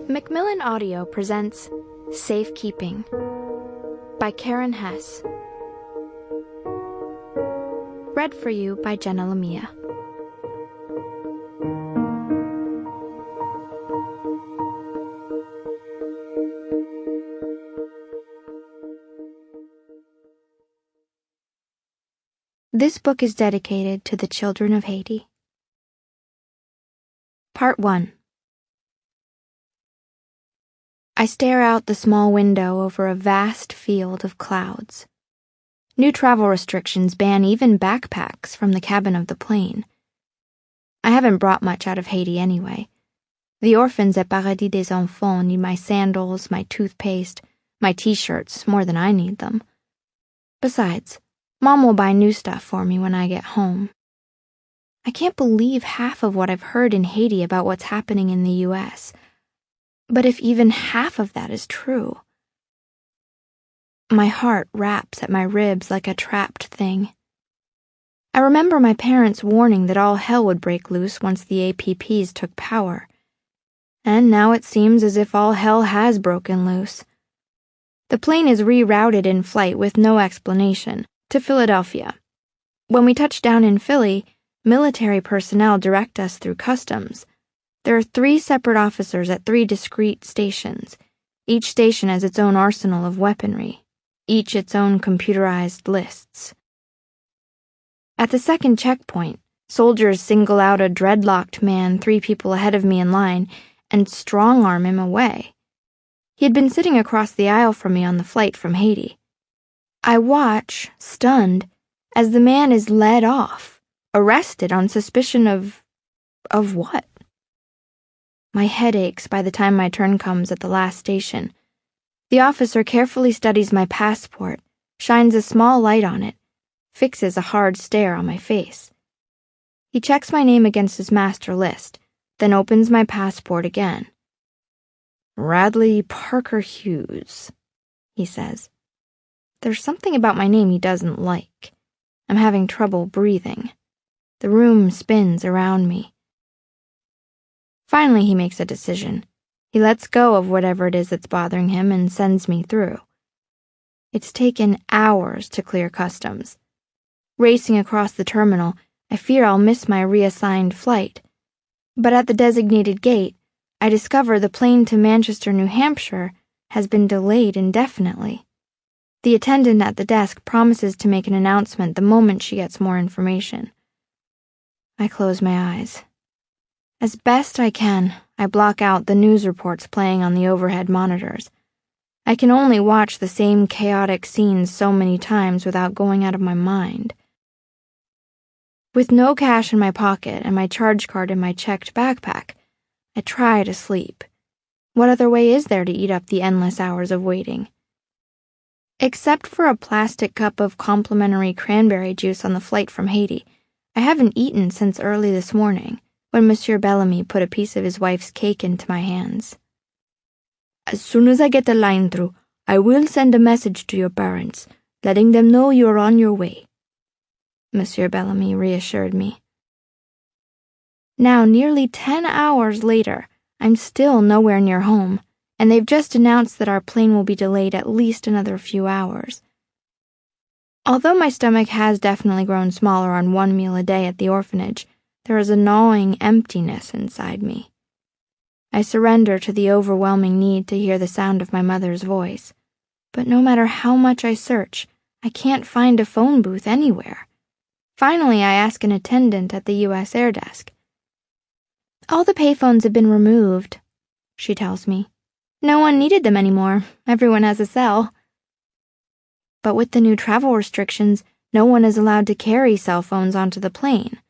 Macmillan Audio presents Safekeeping by Karen Hesse. Read for you by Jenna Lamia. This book is dedicated to the children of Haiti. Part 1. I stare out the small window over a vast field of clouds. New travel restrictions ban even backpacks from the cabin of the plane. I haven't brought much out of Haiti anyway. The orphans at Paradis des Enfants need my sandals, my toothpaste, my t-shirts more than I need them. Besides, Mom will buy new stuff for me when I get home. I can't believe half of what I've heard in Haiti about what's happening in the U.S., but if even half of that is true... My heart raps at my ribs like a trapped thing. I remember my parents warning that all hell would break loose once the APPs took power. And now it seems as if all hell has broken loose. The plane is rerouted in flight with no explanation, to Philadelphia. When we touch down in Philly, military personnel direct us through customs. There are 3 separate officers at 3 discrete stations. Each station has its own arsenal of weaponry, each its own computerized lists. At the second checkpoint, soldiers single out a dreadlocked man 3 people ahead of me in line and strong-arm him away. He had been sitting across the aisle from me on the flight from Haiti. I watch, stunned, as the man is led off, arrested on suspicion of what? My head aches by the time my turn comes at the last station. The officer carefully studies my passport, shines a small light on it, fixes a hard stare on my face. He checks my name against his master list, then opens my passport again. Radley Parker Hughes, he says. There's something about my name he doesn't like. I'm having trouble breathing. The room spins around me. Finally, he makes a decision. He lets go of whatever it is that's bothering him and sends me through. It's taken hours to clear customs. Racing across the terminal, I fear I'll miss my reassigned flight. But at the designated gate, I discover the plane to Manchester, New Hampshire, has been delayed indefinitely. The attendant at the desk promises to make an announcement the moment she gets more information. I close my eyes. As best I can, I block out the news reports playing on the overhead monitors. I can only watch the same chaotic scenes so many times without going out of my mind. With no cash in my pocket and my charge card in my checked backpack, I try to sleep. What other way is there to eat up the endless hours of waiting? Except for a plastic cup of complimentary cranberry juice on the flight from Haiti, I haven't eaten since early this morning, when Monsieur Bellamy put a piece of his wife's cake into my hands. As soon as I get the line through, I will send a message to your parents, letting them know you are on your way, Monsieur Bellamy reassured me. Now, nearly 10 hours later, I'm still nowhere near home, and they've just announced that our plane will be delayed at least another few hours. Although my stomach has definitely grown smaller on 1 meal a day at the orphanage, there is a gnawing emptiness inside me. I surrender to the overwhelming need to hear the sound of my mother's voice, but no matter how much I search, I can't find a phone booth anywhere. Finally, I ask an attendant at the U.S. Air Desk. All the payphones have been removed, she tells me. No one needed them anymore. Everyone has a cell. But with the new travel restrictions, no one is allowed to carry cell phones onto the plane.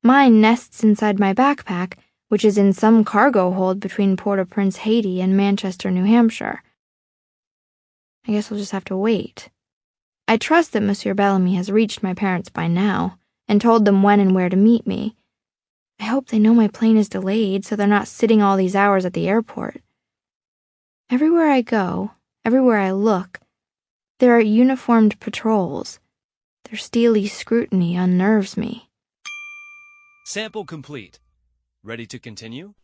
Mine nests inside my backpack, which is in some cargo hold between Port-au-Prince, Haiti, and Manchester, New Hampshire. I guess I'll just have to wait. I trust that Monsieur Bellamy has reached my parents by now, and told them when and where to meet me. I hope they know my plane is delayed, so they're not sitting all these hours at the airport. Everywhere I go, everywhere I look, there are uniformed patrols. Their steely scrutiny unnerves me. Sample complete. Ready to continue?